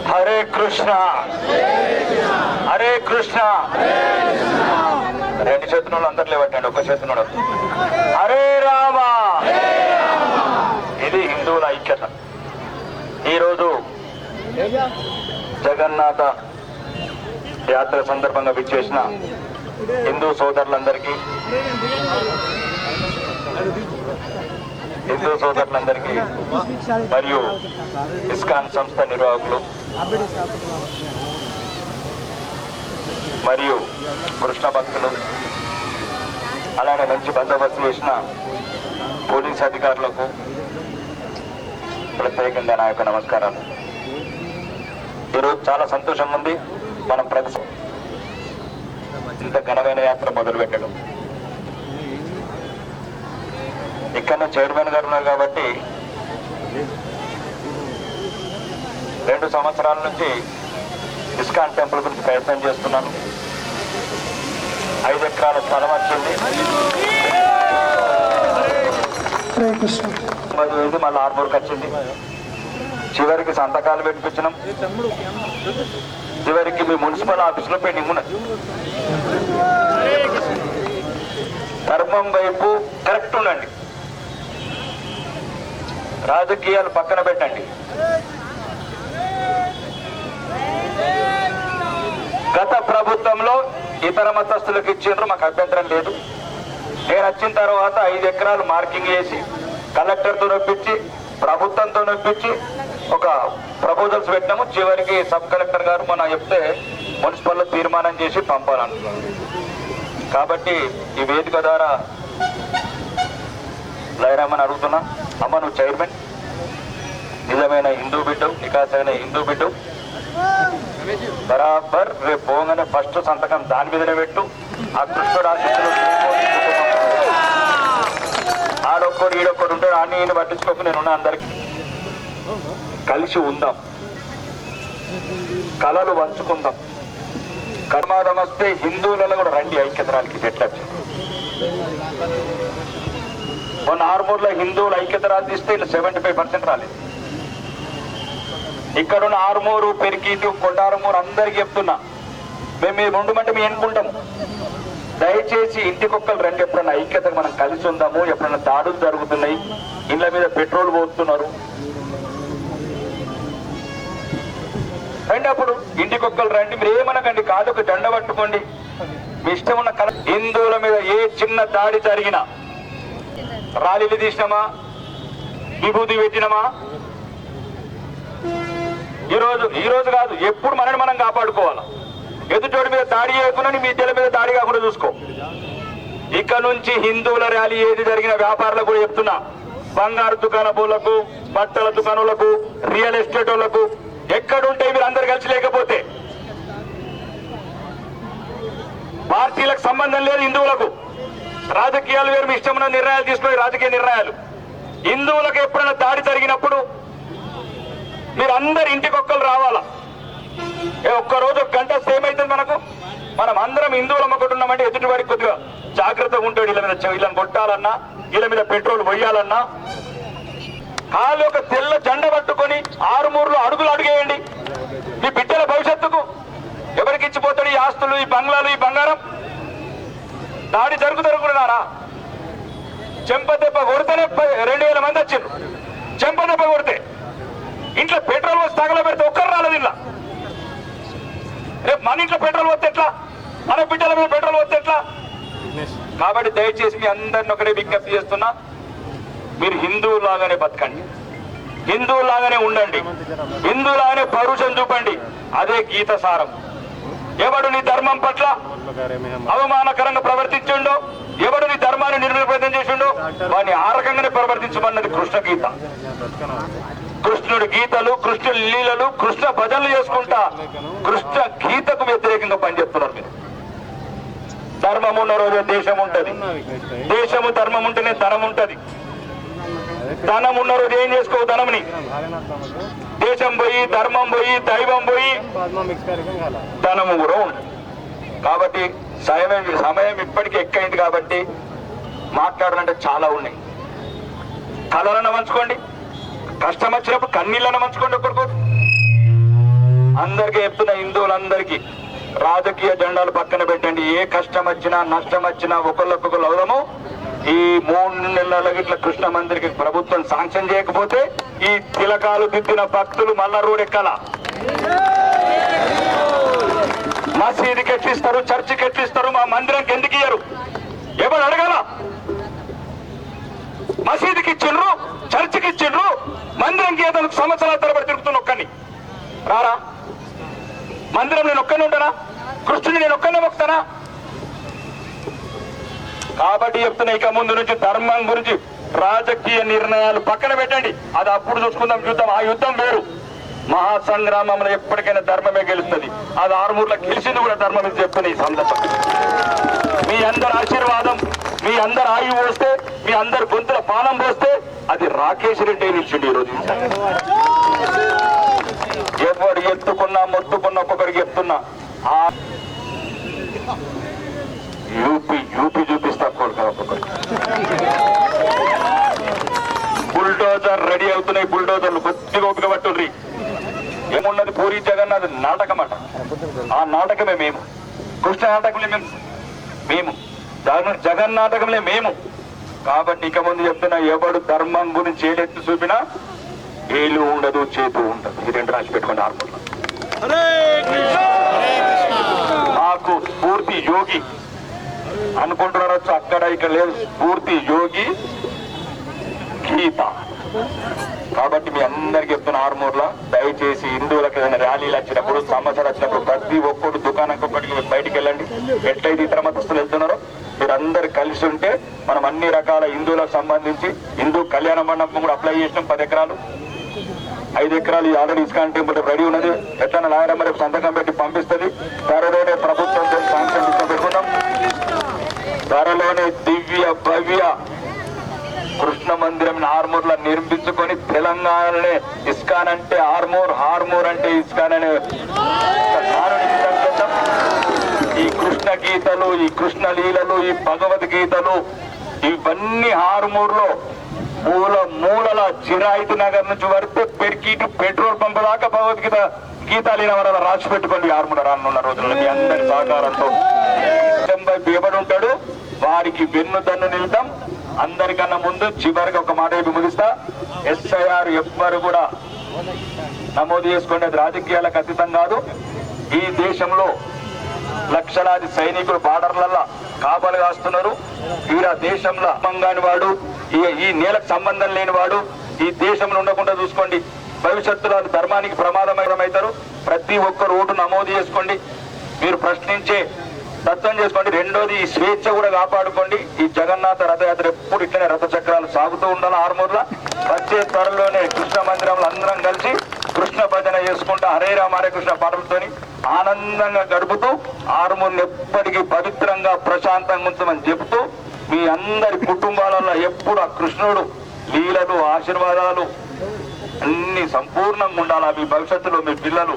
హరే కృష్ణ హరే కృష్ణ. రెండు చేతులు అందరు లేవట్టండి, ఒక చేతులు హరే రామ. ఇది హిందువుల ఐక్యత. ఈరోజు జగన్నాథ యాత్ర సందర్భంగా విచ్చేసిన హిందూ సోదరులందరికీ మరియు ఇస్కాన్ సంస్థ నిర్వాహకులు మరియు కృష్ణ భక్తులు, అలానే మంచి బందోబస్తు చేసిన పోలీస్ అధికారులకు ప్రత్యేకంగా నా యొక్క నమస్కారాలు. ఈరోజు చాలా సంతోషం ఉంది. మనం ప్రతి ఇంత ఘనమైన యాత్ర మొదలు పెట్టడం. ఇక్కడ చైర్మన్ గారు ఉన్నారు కాబట్టి 2 సంవత్సరాల నుంచి ఇస్కాన్ టెంపుల్ గురించి ప్రయత్నం చేస్తున్నాను. 5 ఎకరాల స్థలం వచ్చింది. మళ్ళీ ఆర్మూర్కి వచ్చింది. చివరికి సంతకాలు పెట్టించినాం. చివరికి మీ మున్సిపల్ ఆఫీసులో పెండింగ్ ఉన్నది. ధర్మం వైపు కరెక్ట్ ఉండండి, రాజకీయాలు పక్కన పెట్టండి. గత ప్రభుత్వంలో ఇతర మతస్థులకు ఇచ్చిండ్రు, మాకు అభ్యంతరం లేదు. నేను వచ్చిన తర్వాత 5 ఎకరాలు మార్కింగ్ చేసి కలెక్టర్తో నొప్పించి ప్రభుత్వంతో నొప్పించి ఒక ప్రపోజల్స్ పెట్టినాము. చివరికి సబ్ కలెక్టర్ గారు మొన్న చెప్తే మున్సిపల్లో తీర్మానం చేసి పంపాలనుకున్నాను. కాబట్టి ఈ వేదిక ద్వారా లైరామని అడుగుతున్నా, అమ్మ నువ్వు చైర్మన్, నిజమైన హిందూ బిడ్డు, నికాసైన హిందూ బిడ్డు, బరాబర్ రేపు పోగానే ఫస్ట్ సంతకం దాని మీదనే పెట్టు. ఆ కృష్ణుడు ఆశిస్తులు ఆడొక్కడు ఈడొక్కడు ఉంటాడు, ఆడిని ఈయన పట్టించుకోక నేనున్నా. అందరికీ కలిసి ఉందాం, కళలు పంచుకుందాం. కర్మాదం వస్తే హిందువులలో కూడా రండి ఐక్యతరాలకి చెట్లొచ్చు. మొన్న ఆర్మూర్లో హిందువుల ఐక్యతరాలు తీస్తే ఇలా 75% రాలేదు. ఇక్కడున్న ఆర్మూరు, పెరికీటు, కొండారమూరు అందరికి చెప్తున్నా, మేము ఉండమంటే మేము ఎన్నుకుంటాము. దయచేసి ఇంటికొక్కరు రండి. ఎప్పుడన్నా ఐక్యతకు మనం కలిసి ఉందాము. ఎప్పుడన్నా దాడులు జరుగుతున్నాయి, ఇళ్ళ మీద పెట్రోల్ పోతున్నారు, రండి. అప్పుడు ఇంటికొక్కరు రండి. మీరు ఏమనకండి, కాదుకు దండ పట్టుకోండి, మీ ఇష్టం ఉన్న కళ. హిందువుల మీద ఏ చిన్న దాడి జరిగినా ర్యాలీలు తీసినామా, విభూతి పెట్టినామా, ఈరోజు కాదు ఎప్పుడు మనని మనం కాపాడుకోవాలి. ఎదుటోడి మీద దాడి చేయకుండా మీ ఇద్దరి మీద దాడి కాకుండా చూసుకో. ఇక నుంచి హిందువుల ర్యాలీ ఏది జరిగిన వ్యాపారులకు కూడా చెప్తున్నా, బంగారు దుకాణాలకు, బట్టల దుకాణాలకు, రియల్ ఎస్టేట్ వాళ్ళకు ఎక్కడుంటే మీరు అందరు కలిసి లేకపోతే పార్టీలకు సంబంధం లేదు. హిందువులకు రాజకీయాలు వేరు, మీ ఇష్టమైన నిర్ణయాలు తీసుకునే రాజకీయ నిర్ణయాలు. హిందువులకు ఎప్పుడైనా దాడి జరిగినప్పుడు మీరు అందరు ఇంటికొక్కరు రావాలా. ఒక్కరోజు 1 గంట సేమ్ అవుతుంది మనకు. మనం అందరం హిందువులం ఒకటి ఉన్నామంటే ఎదుటివాడికి కొద్దిగా జాగ్రత్తగా ఉంటాడు. వీళ్ళ మీద వీళ్ళని కొట్టాలన్నా, వీళ్ళ మీద పెట్రోల్ పోయాలన్నా కాళ్ళు ఒక తెల్ల జెండ పట్టుకొని ఆరుమూరులో అడుగులు అడిగేయండి. మీ బిడ్డల భవిష్యత్తుకు ఎవరికి ఇచ్చిపోతాడు ఈ ఆస్తులు, ఈ బంగ్లాలు, ఈ బంగారం? దాడి జరుగుతున్నారా? చెంపదెబ్బ కొడితేనే 2000 మంది వచ్చిండ్రు. చెంపదెబ్బ కొడితే ఇంట్లో పెట్రోల్ వచ్చి తగలబెడితే ఒక్కరు రాలేదు. ఇలా రేపు మన ఇంట్లో పెట్రోల్ వస్తే ఎట్లా? మన బిడ్డల మీద పెట్రోల్ వస్తే ఎట్లా? కాబట్టి దయచేసి మీ అందరిని ఒకటే విజ్ఞప్తి చేస్తున్నా, మీరు హిందువులాగానే బతకండి, హిందువులాగానే ఉండండి, హిందువులాగానే పౌరుషం చూపండి. అదే గీత సారం. ఎవడు నీ ధర్మం పట్ల అవమానకరంగా ప్రవర్తించుండో, ఎవడు నీ ధర్మాన్ని నిర్వీర్యం చేసిండో వాడిని ఆ రకంగానే ప్రవర్తించమన్నది కృష్ణ గీత. కృష్ణుడి గీతలు, కృష్ణుడి లీలలు, కృష్ణ భజనలు చేసుకుంటా కృష్ణ గీతకు వ్యతిరేకంగా పనిచేస్తున్నారు మీరు. ఉన్న రోజే దేశం ఉంటది. దేశము ధర్మం ఉంటేనే ధనం ఉంటది. ధనం ఉన్న రోజు ఏం చేసుకోవు ధనంని. దేశం పోయి ధర్మం పోయి దైవం పోయి ధనము కూడా ఉండదు. కాబట్టి సమయం ఇప్పటికీ ఎక్కువైంది కాబట్టి మాట్లాడాలంటే చాలా ఉన్నాయి. కళలను మంచుకోండి, కష్టం వచ్చినప్పుడు కన్నీళ్ళను మంచుకోండి. ఒకరికొకరు అందరికీ చెప్తున్న హిందువులందరికీ రాజకీయ జెండాలు పక్కన పెట్టండి. ఏ కష్టం వచ్చినా నష్టం వచ్చినా ఒకళ్ళొకొకరు అవడము. ఈ 3 నెలల ఇట్లా కృష్ణ మందిరికి ప్రభుత్వం శాంక్షన్ చేయకపోతే ఈ తిలకాలు దిద్దిన భక్తులు మళ్ళా రోడ్ ఎక్కాల. మసీదుకి ఎట్లిస్తారు, చర్చికి ఎట్లిస్తారు, మా మందిరంకి ఎందుకు ఇయ్యరు? ఎవరు అడగాల? మసీదుకి ఇచ్చిండ్రు, చర్చికి ఇచ్చిండ్రు, మందిరంకి ఏదో సంవత్సరాల తరబడి తిరుగుతున్న ఒక్కని రారా? మందిరం నేను ఒక్కనే ఉంటానా? కృష్ణుని నేను ఒక్కనే మొక్కుతానా? కాబట్టి చెప్తున్నా, ఇక ముందు నుంచి ధర్మం గురించి రాజకీయ నిర్ణయాలు పక్కన పెట్టండి. అది అప్పుడు చూసుకుందాం, యుద్ధం. ఆ యుద్ధం వేరు. మహాసంగ్రామంలో ఎప్పటికైనా ధర్మమే గెలుస్తుంది. అది ఆర్మూర్లో గెలిచింది కూడా ధర్మం చెప్తున్నా. ఈ సందర్భంగా మీ అందరి ఆశీర్వాదం, మీ అందరు ఆయువు పోస్తే, మీ అందరు గొంతుల పానం పోస్తే అది రాకేష్ రెడ్డి నిలిచిండి. ఈరోజు ఎవరు ఎత్తుకున్నా మొత్తుకున్నా ఒక్కొక్కరికి చెప్తున్నా, యూపీ చూపిస్తా ఒక్కొక్కరికి. బుల్డోజర్ రెడీ అవుతున్నాయి. బుల్డోజర్లు కొద్దిగా ఓపిక పట్టుండ్రి. ఏమున్నది? పూరి జగన్నాథ్ నాటకం అట. ఆ నాటకమే మేము. కృష్ణ నాటకంలో మేము జగన్ నాటకంలో మేము. కాబట్టి ఇక ముందు చెప్తున్నా, ఎవడు ధర్మం గురించి ఏలెత్తి చూపినా ఏలు ఉండదు, చేతు ఉండదు. ఈ 2 రాసి పెట్టుకోండి. ఆర్మూర్లో మాకు స్ఫూర్తి యోగి అనుకుంటున్నారు, అక్కడ ఇక్కడ లేదు. స్ఫూర్తి యోగి గీత. కాబట్టి మీ అందరికి చెప్తున్న, ఆర్మూర్లో దయచేసి హిందువులకు ఏదైనా ర్యాలీలు వచ్చినప్పుడు, సమస్యలు వచ్చినప్పుడు ప్రతి ఒక్కరు దుకాణం ఒక్కటికి బయటికి వెళ్ళండి. ఎట్లయితే ఇతర మతస్థులు వెళ్తున్నారో మీరందరూ కలిసి ఉంటే మనం అన్ని రకాల హిందువులకు సంబంధించి హిందూ కళ్యాణ మండపం కూడా అప్లై చేసినాం. 10 ఎకరాలు 5 ఎకరాలు ఆల్రెడీ ఇస్కాన్ టెంపుల్ రెడీ ఉన్నది. ఎట్లా నాయనమ్మ రేపు సంతకం పెట్టి పంపిస్తుంది. త్వరలోనే ప్రభుత్వంతో శాంక్షన్ పెట్టుకున్నాం. త్వరలోనే దివ్య భవ్య కృష్ణ మందిరం ఆర్మూర్లో నిర్మించుకొని తెలంగాణలోనే ఇస్కాన్ అంటే ఆర్మూర్, ఆర్మూర్ అంటే ఇస్కాన్ అనే ఈ కృష్ణ గీతలు, ఈ కృష్ణ లీలలు, ఈ భగవద్గీతలు ఇవన్నీ ఆర్మూర్లో మూలల చిరాయితీ నగర్ నుంచి వస్తే పెరికిటు పెట్రోల్ పంప్ దాకా భగవద్గీత గీతాలీన వల్ల రాసి పెట్టుకోండి. ఆర్మూర్ రానున్న రోజుల్లో మీ అందరి సహకారంతో ఎవడు ఉంటాడు వారికి వెన్ను దన్ను నిలుద్దాం. అందరికన్నా ముందు చివరికి ఒక మాట చెప్పి ముగిస్తా. SIR ఎవ్వరు కూడా నమోదు చేసుకోండి. అది రాజకీయాలకు అతీతం కాదు. ఈ దేశంలో లక్షలాది సైనికులు బార్డర్లలో కాపలు కాస్తున్నారు. వీరా దేశంలో అమ్మంగాని వాడు, ఈ నేలకు సంబంధం లేని వాడు ఈ దేశంలో ఉండకుండా చూసుకోండి. భవిష్యత్తులో ధర్మానికి ప్రమాదమవుతారు. ప్రతి ఒక్కరు ఓటు నమోదు చేసుకోండి. మీరు ప్రశ్నించే తత్వం చేసుకోండి. రెండోది, ఈ స్వేచ్ఛ కూడా కాపాడుకోండి. ఈ జగన్నాథ రథయాత్ర ఎప్పుడు ఇట్లనే రథ చక్రాలు సాగుతూ ఉండాలి. ఆర్మూర్లో వచ్చే త్వరలోనే కృష్ణ మందిరంలో అందరం కలిసి కృష్ణ భజన చేసుకుంటా హరే రామ హరే కృష్ణ పాటలతో ఆనందంగా గడుపుతూ ఆర్మూర్ని ఎప్పటికీ పవిత్రంగా ప్రశాంతంగా ఉంచమని చెబుతూ మీ అందరి కుటుంబాలలో ఎప్పుడు ఆ కృష్ణుడు లీలలు ఆశీర్వాదాలు అన్ని సంపూర్ణంగా ఉండాలి. మీ భవిష్యత్తులో మీ పిల్లలు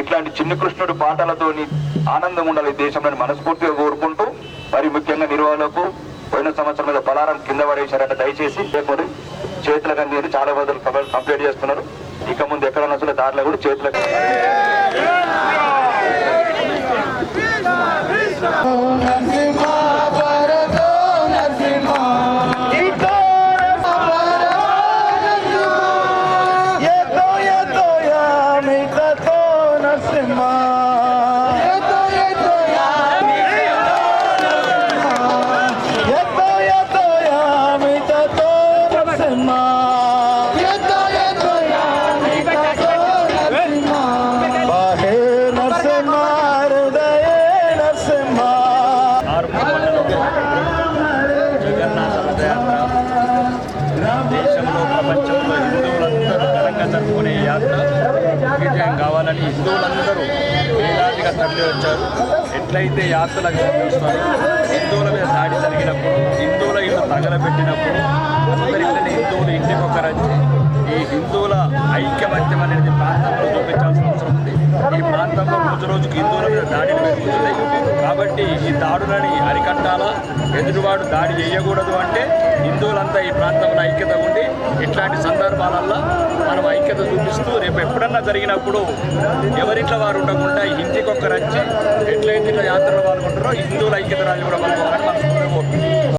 ఇట్లాంటి చిన్న కృష్ణుడి పాటలతో ఆనందం ఉండాలి దేశంలో మనస్ఫూర్తిగా కోరుకుంటూ, మరి ముఖ్యంగా నిర్వహణకు పోయిన సంవత్సరం మీద పలారం కింద పడేశారంటే దయచేసి లేకపోతే చేతులకు అంది చాలా బదులు కంప్లీట్ చేస్తున్నారు. ఇక ముందు ఎక్కడ నచ్చిన దారిలో కూడా చేతులకు ప్రపంచంలో హిందువులందరూ ఘనంగా జరుపుకునే యాత్ర విజయం కావాలని హిందువులందరూ వేలాదిగా తరలి వచ్చారు. ఎట్లయితే యాత్రలకు వస్తారో హిందువుల మీద దాడి జరిగినప్పుడు, హిందువుల ఇల్లు తగలబెట్టినప్పుడు అందరికీ హిందువులు ఇంటికొకరొచ్చి ఈ హిందువుల ఐక్యమత్యం అనేది ప్రాంతంలో చూపించాల్సిన అవసరం ఉంది. ఈ ప్రాంతంలో రోజుకి హిందువుల మీద దాడులు పెరుగుతున్నాయి. కాబట్టి ఈ దాడులని అరికట్టాలా, ఎదురువాడు దాడి చేయకూడదు అంటే హిందువులంతా ఈ ప్రాంతంలో ఐక్యత ఉండి ఇట్లాంటి సందర్భాలల్లో మనం ఐక్యత చూపిస్తూ రేపు ఎప్పుడన్నా జరిగినప్పుడు ఎవరింట్లో వారు ఉండకుండా ఇంటికొకరు వచ్చి ఎట్లయితే ఇట్లా యాత్రలో పాల్గొంటారో హిందువుల ఐక్యత రాజు కూడా పాల్గొనాలని మనస్ఫూర్తిగా కోరుకుంటున్నాం.